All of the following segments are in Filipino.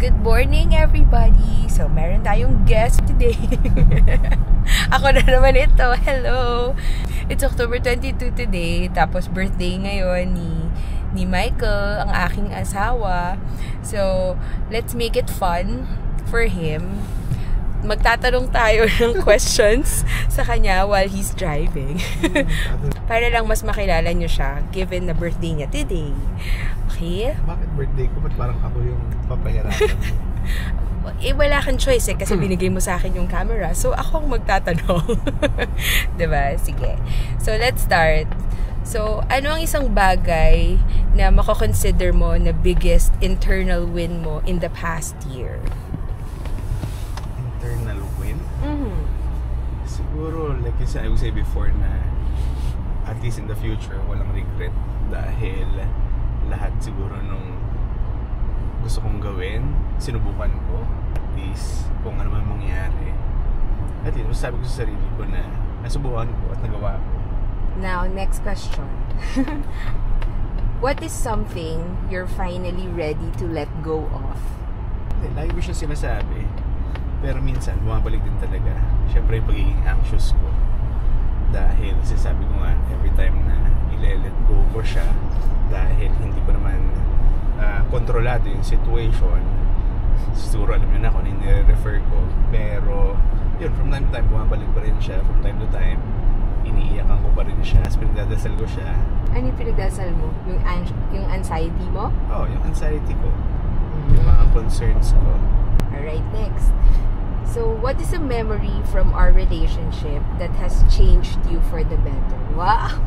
Good morning, everybody! So, meron tayong guest today. Ako na naman ito. Hello! It's October 22 today. Tapos, birthday ngayon ni Michael, ang aking asawa. So, let's make it fun for him. Magtatanong tayo ng questions sa kanya while he's driving. Para lang mas makilala niyo siya, given na birthday niya today. Okay? Bakit birthday ko? Ba't parang ako yung papahirapan mo? Wala kang choice kasi binigay mo sa akin yung camera. So, ako ang magtatanong. Diba? Sige. So, let's start. So, ano ang isang bagay na mako-consider mo na biggest internal win mo in the past year? Internal win? Siguro, like I would say before na at least in the future, walang regret dahil lahat siguro nung gusto kong gawin, sinubukan ko. At least, kung ano man mangyari. At least, masasabi ko sa sarili ko na nasubukan ko at nagawa ko. Now, next question. What is something you're finally ready to let go of? Lagi ko siya sinasabi. Pero minsan, bumabalik din talaga. Siyempre, yung pagiging anxious ko. Dahil, sinasabi ko nga, every time na ile-let go ko siya, dahil hindi ko naman kontrolado yung situation. Siguro alam nyo na kung ano yung nire-refer ko. Pero, yun, from time to time, bumabalik pa rin siya. From time to time, iniiyakan ko pa rin siya. As pinagdadasal ko siya. Ano yung pinagdasal mo? Yung anxiety mo? Oo, yung anxiety ko. Yung mga concerns ko. Alright, next. So, what is a memory from our relationship that has changed you for the better? Wow!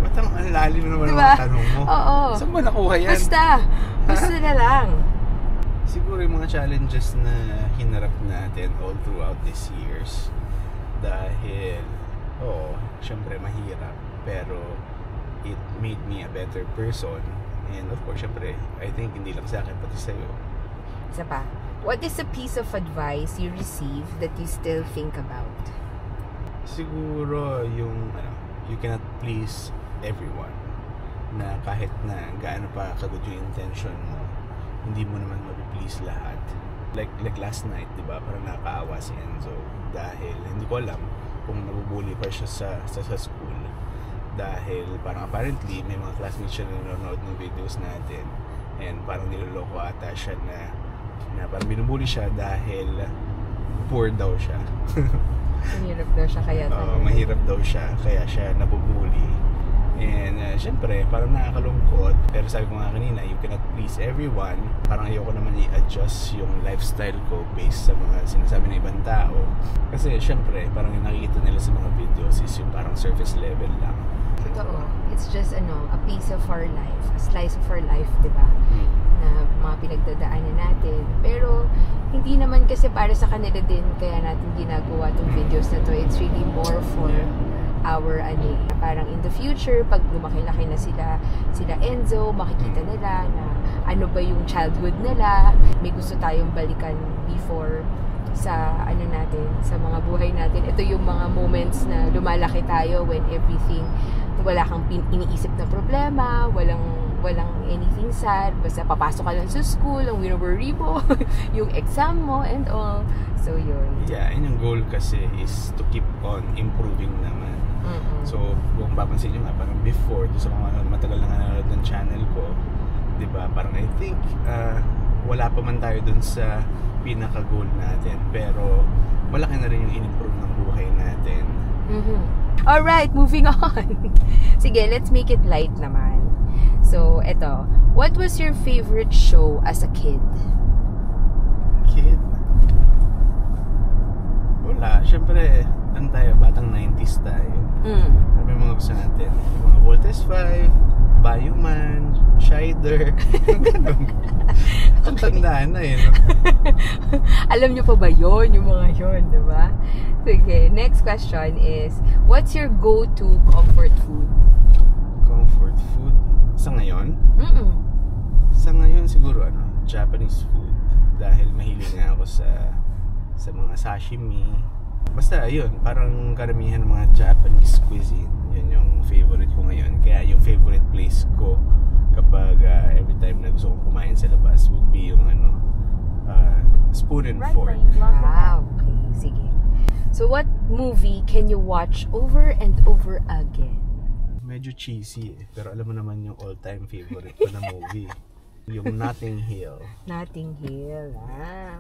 Ba't ang lalim naman diba? ang tanong mo? Oo. Saan ba nakuha yan? Basta na lang. Siguro yung mga challenges na hinarap natin all throughout these years. Dahil, syempre mahirap. Pero, it made me a better person. And of course, syempre, I think hindi lang sa akin, pati sa'yo. Isa pa. What is a piece of advice you received that you still think about? Siguro yung, you cannot please everyone. Na kahit na gaano pa kagod yung intention mo, hindi mo naman mapiplease lahat. Like last night, di ba? Parang nakakaawa si Enzo. Dahil hindi ko alam kung nabubuli pa siya sa school. Dahil parang apparently may mga classmates siya na nanonood ng videos natin. And parang niloloko ata siya na parang binubuli siya dahil poor daw siya. Mahirap daw siya kaya mahirap daw siya kaya siya nabubuli. And syempre parang nakakalungkot. Pero sabi ko nga kanina, you cannot please everyone. Parang ayoko naman i-adjust yung lifestyle ko based sa mga sinasabi ng ibang tao. Kasi syempre parang yung nakikita nila sa mga videos is yung parang surface level lang. Totoo. It's just a piece of our life, a slice of our life, diba? Na mga pinagdadaanan natin. Pero hindi naman kasi para sa kanila din kaya natin ginagawa tong videos na to. It's really more for our parang in the future, pag lumaki-laki na sila Enzo, makikita nila na ano ba yung childhood nila. May gusto tayong balikan before sa natin, sa mga buhay natin. Ito yung mga moments na lumalaki tayo when everything, wala kang iniisip na problema, walang anything sad, basta papasok ka lang sa school, ang wino-worry mo, yung exam mo and all. So yun. Yeah, and yung goal kasi is to keep on improving naman. So, kung papansin nyo nga, parang before, sa mga matagal na nanonood ng channel ko, diba, parang I think wala pa man tayo dun sa pinaka-goal natin, pero malaki na rin yung in-improve ng buhay natin. Alright, moving on. Sige, let's make it light naman. So, eto, what was your favorite show as a kid? Kid? Wala, syempre, tayo, batang 90s tayo. May mga gusto natin. Yung mga Voltes 5, Bayuman, Shider. Ang tandaan na no? Alam nyo pa ba yun? Yung mga yun, diba? Sige, next question is, what's your go-to comfort food? Comfort food? Sa ngayon? Sa ngayon siguro, Japanese food. Dahil mahilig nga ako sa mga sashimi. Basta yun, parang karamihan ng mga Japanese cuisine, yun yung favorite ko ngayon. Kaya yung favorite place ko kapag every time na gusto kong kumain sa labas would be yung spoon and fork. Wow, okay, sige. So what movie can you watch over and over again? Medyo cheesy pero alam mo naman yung all-time favorite ko na movie. Yung Notting Hill. Notting Hill,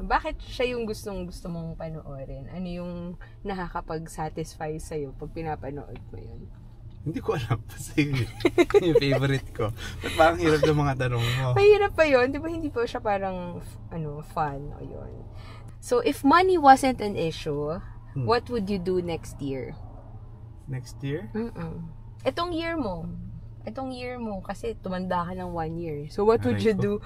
Bakit siya yung gusto mong panoorin? Ano yung nakakapag-satisfy sa'yo pag pinapanood mo yun? Hindi ko alam. Kasi yung favorite ko. Ba't parang hirap ng mga tanong mo? Mahirap pa yun? Di ba hindi pa siya parang fun o yun? So, if money wasn't an issue, what would you do next year? Next year? Itong year mo, kasi tumanda ka ng 1 year. So, what would you do?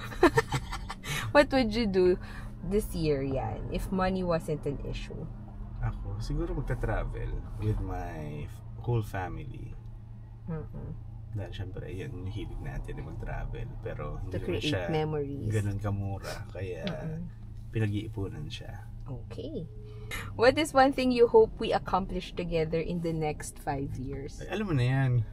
What would you do this year, yan? If money wasn't an issue. Ako, siguro magta-travel with my whole family. Dahil syempre, yan yung hilig natin mag-travel. Pero hindi naman siya memories. Ganun kamura. Kaya pinag-iipunan siya. Okay. What is one thing you hope we accomplish together in the next 5 years? Ay, alam mo na yan.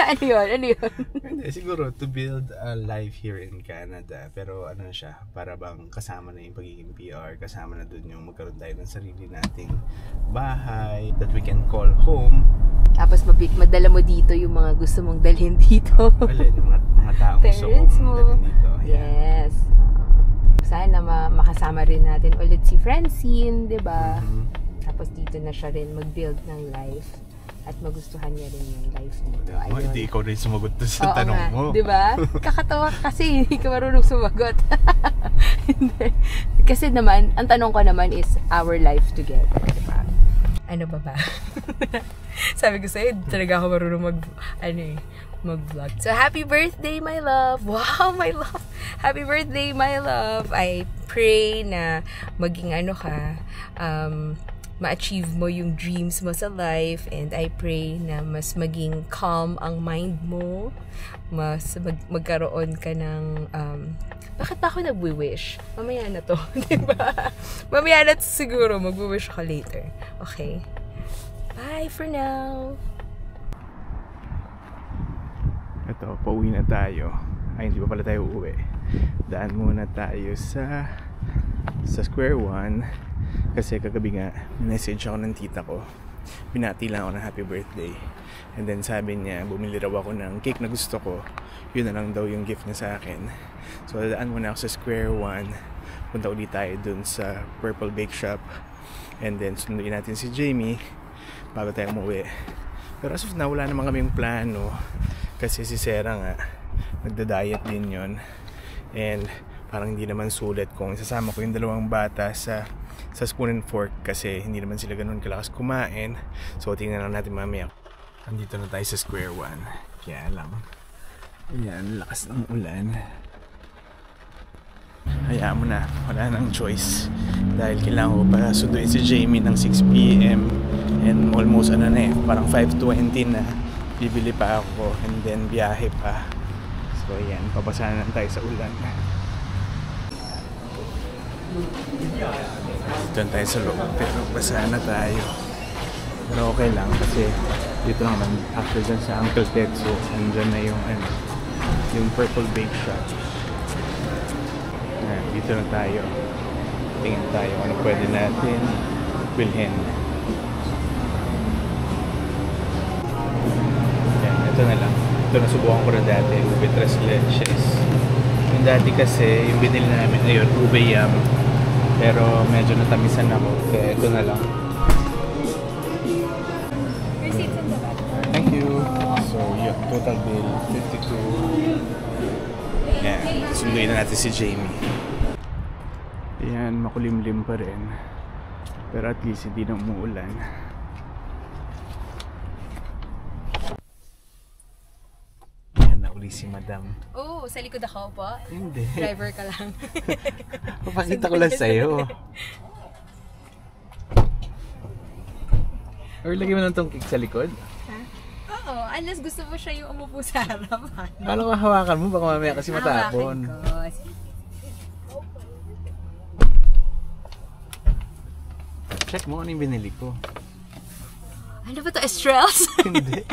Ano yun? Hindi, siguro to build a life here in Canada. Pero ano siya, para bang kasama na yung pagiging PR, kasama na dun yung magkaroon tayo ng sarili nating bahay that we can call home. Tapos madala mo dito yung mga gusto mong dalhin dito. Alin, yung mga taong gusto mong dalhin dito. Yes. Sana makasama rin natin ulit si Francine, di ba? Tapos dito na siya rin mag-build ng life at magustuhan niya rin yung life dito. Hindi ikaw rin sumagot sa tanong mo. Di ba? Kakatawa kasi hindi ka marunong sumagot. Hindi. Kasi naman, ang tanong ko naman is our life together, di ba? Ano ba? Sabi ko sa'yo, talaga ako marunong mag-vlog. So, happy birthday, my love! Wow, my love! Happy birthday, my love! I pray na maging ma-achieve mo yung dreams mo sa life, and I pray na mas maging calm ang mind mo, mas magkaroon ka ng bakit ba ako nag-wish? Mamaya na to, diba? Mamaya na to siguro, mag-wish ka later. Okay? Bye for now! Ito, pauwi na tayo. Ay, hindi pa pala tayo uuwi. Daan muna tayo sa Square One. Kasi kagabi nga, message ako ng tita ko. Binati lang ako ng happy birthday. And then sabi niya, bumili raw ako ng cake na gusto ko. Yun na lang daw yung gift niya sa akin. So, daan muna ako sa Square One. Punta ulit tayo dun sa Purple Bake Shop. And then, sunduin natin si Jamie bago tayo umuwi. Pero as of now, wala naman kaming plano. Kasi si Sarah nga, nagda-diet din yun. And parang hindi naman sulit kung isasama ko yung dalawang bata sa spoon and fork kasi hindi naman sila ganun kalakas kumain. So tingnan lang natin mamaya. Andito na tayo sa Square One. Kaya lang, ayan, lakas ng ulan. Hayaan mo na, wala nang choice. Dahil kailangan ko pa sunduin si Jamie ng 6 PM. And almost parang 5:20 na. Bibili pa ako and then biyahe pa. So ayan, papasahan lang tayo sa ulan. Dito tayo sa loob pero basahan na tayo. Pero okay lang kasi dito lang naman after dyan sa Uncle Tetsu andyan na yung Purple Bake Shop. Ayan, dito na tayo. Tingin tayo ano pwede natin bilhin. Ito na lang. Ito nasubukan ko na dati, ube tres leches. Yung dati kasi, yung binili namin ngayon, ube yam. Pero medyo natamisan ako, kaya ito na lang. Receipts in the back. Thank you. So, yung total bill, 52. Yan, sunduin na natin si Jamie. Ayan, makulimlim pa rin. Pero at least hindi na umuulan. Si Madam. Oh, sa likod ako po? Hindi. Driver ka lang. Papakita ko lang sa'yo. Or lagay mo lang tong cake sa likod? Ha? Oo, unless gusto mo siya yung umupo sa harapan. Kala ko hawakan mo, baka mamaya kasi matapon. Hawakan ko. Check mo ano yung binili ko. Ano ba ito? Estrels? Hindi.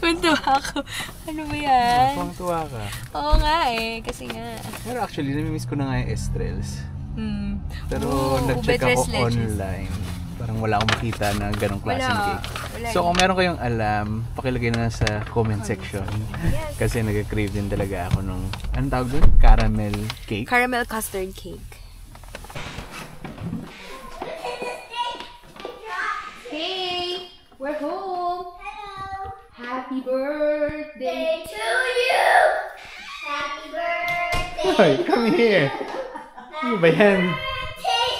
Tuwan-tuwa ako. Ano ba yan? Tuwang-tuwa ka. Oo nga eh, kasi nga. Pero actually, namimiss ko na nga yung Estrels. Pero Oo, nag-check Ube ako Tres Leches. online. Parang wala akong makita na ganong klaseng Wala. cake. Wala So kung meron kayong alam, pakilagay na sa comment section. Yes. Kasi nag-crave din talaga ako nung, anong tawag doon? Caramel cake? Caramel custard cake. Hey! We're home! Hello. Happy birthday! Day to you. Happy birthday. Hoy, come here! Ano ba yan? Birthday.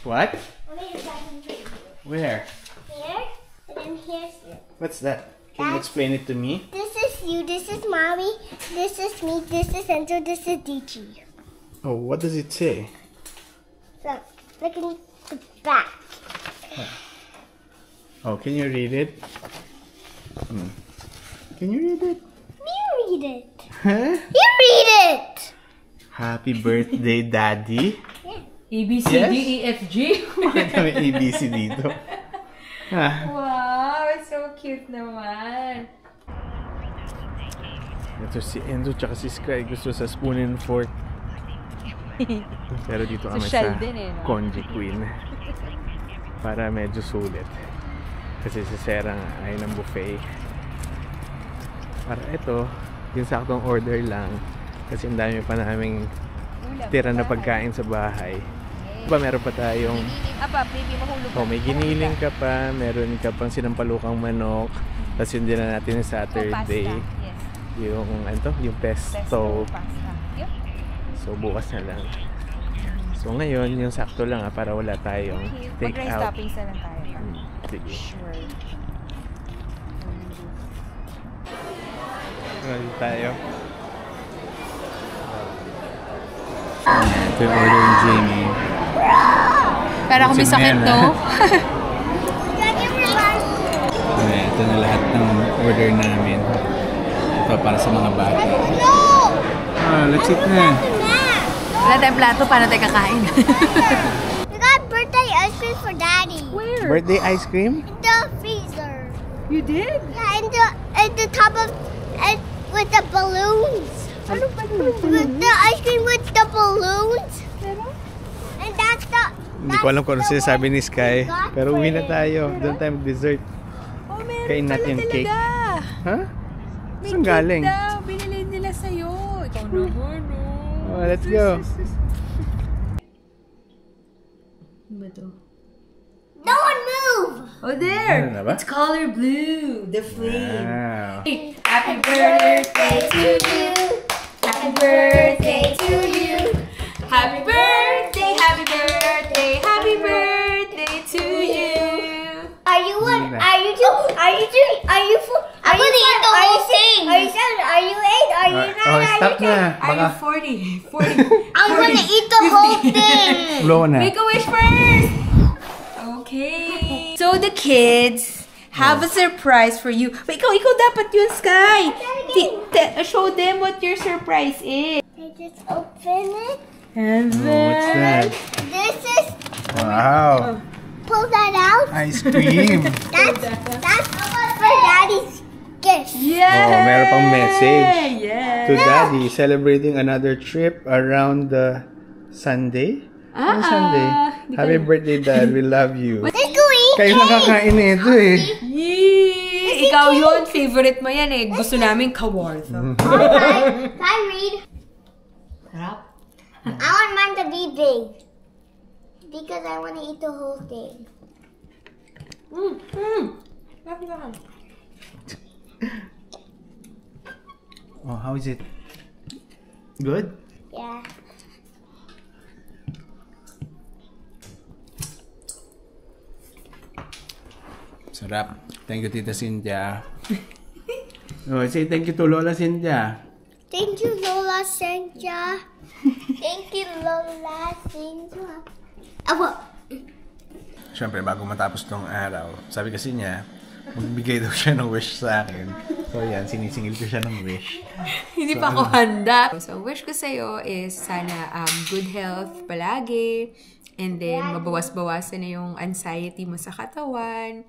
What? Let me just here. Where? Here. And then here's you. What's that? Can you explain it to me? This is you. This is mommy. This is me. This is Enzo. This is DG. Oh, what does it say? Look in the back. Oh, can you read it? Can you read it? You read it. Huh? You read it. Happy birthday, Daddy. A, B, C, Yes? D, E, F, G. Bakit kami ABC dito? Ah, Wow, so cute naman. ito si Enzo tsaka si Sky gusto sa spoon and fork. Pero dito kami Social sa din eh, no? Congee Queen. Para medyo sulit. Kasi si Sarah nga ay ng buffet. Para ito, yung saktong order lang. Kasi ang dami pa naming tira na pagkain sa bahay. Diba meron pa tayong Baby, mahulog oh, may giniling ka pa, meron ka pang sinampalukang manok. Tapos yun din na natin yung Saturday. Yes. Yung ano to, yung pesto. Pasta. Yep. So bukas na lang. So ngayon, yung sakto lang para wala tayong take Mag-rice out. toppings na lang tayo. Sige. Sure. Ready tayo. Ito yung order ni Jamie. Para kami Si sakit Mel, to. Ito na lahat ng order namin. Ito para sa mga bata. Ah, let's eat na. Wala tayong plato, paano tayo kakain? We got birthday ice cream for Daddy. Where? Birthday ice cream? In the freezer. You did? Yeah, in the top of and with the balloons. Ano ba With the ice cream with the balloons. And that's the. Hindi ko alam kung ano sinasabi ni Sky. Pero uwi na tayo. Doon tayo mag-dessert. Oh, meron Kain pala natin yung cake. talaga. Ha? May Saan galing? cake daw. Binili nila sa'yo. Ikaw naman, no? Oh, let's go. Ano ba to? No one move. Oh, there! Ano na ba? It's color blue. The flame. Wow. Hey, happy birthday to you. Happy birthday to you. Happy birthday, happy birthday, happy birthday to you. Are you what? Hindi na. Are you two? Are you two? Are you four? I'm gonna eat the whole thing. Are you seven? Are you eight? Are you nine? Oh, Are stop you na. 10? Are Baka you 40? 40. I'm gonna eat the whole thing. blow na. Make a wish first. Okay. So the kids have a surprise for you. But ikaw dapat yun, Sky. Show them what your surprise is. I just open it. And Oh, what's that? This is Wow. pull that out. Ice cream. That's for Daddy's gift. Yeah. Oh, meron pang message. Yeah. To Daddy, celebrating another trip around the Sunday? Ano Sunday? Happy birthday, Dad. We love you. Let's go eat Kayo nakakain na ito eh. Yee! Ikaw yun. Favorite mo yan eh. Gusto namin kawartha. Can I read? Sarap. I want mine to be big. Because I want to eat the whole thing. Oh, how is it? Good? Yeah. Sarap. Thank you, Tita Cynthia. Oh, say thank you to Lola Cynthia. Thank you, Lola Cynthia. Thank you, Lola Cynthia. Siyempre, bago matapos tong araw, sabi kasi niya, magbigay daw siya ng wish sa akin. So yan, sinisingil ko siya ng wish. Hindi pa ako handa. So, wish ko sa'yo is sana good health palagi. And then, mabawas-bawasan na yung anxiety mo sa katawan.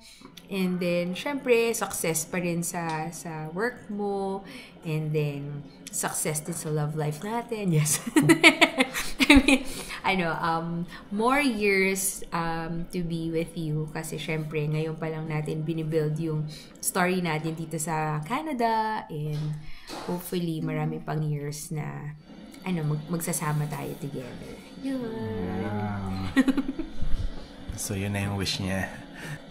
And then, syempre, success pa rin sa work mo. And then, success din sa love life natin. Yes. I mean, more years to be with you. Kasi syempre, ngayon pa lang natin binibuild yung story natin dito sa Canada. And hopefully, marami pang years na magsasama tayo together. Wow. So, yun na yung wish niya.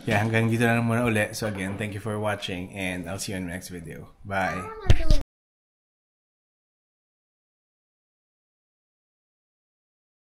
Yeah, hanggang dito na muna ulit. So again, thank you for watching and I'll see you in the next video. Bye!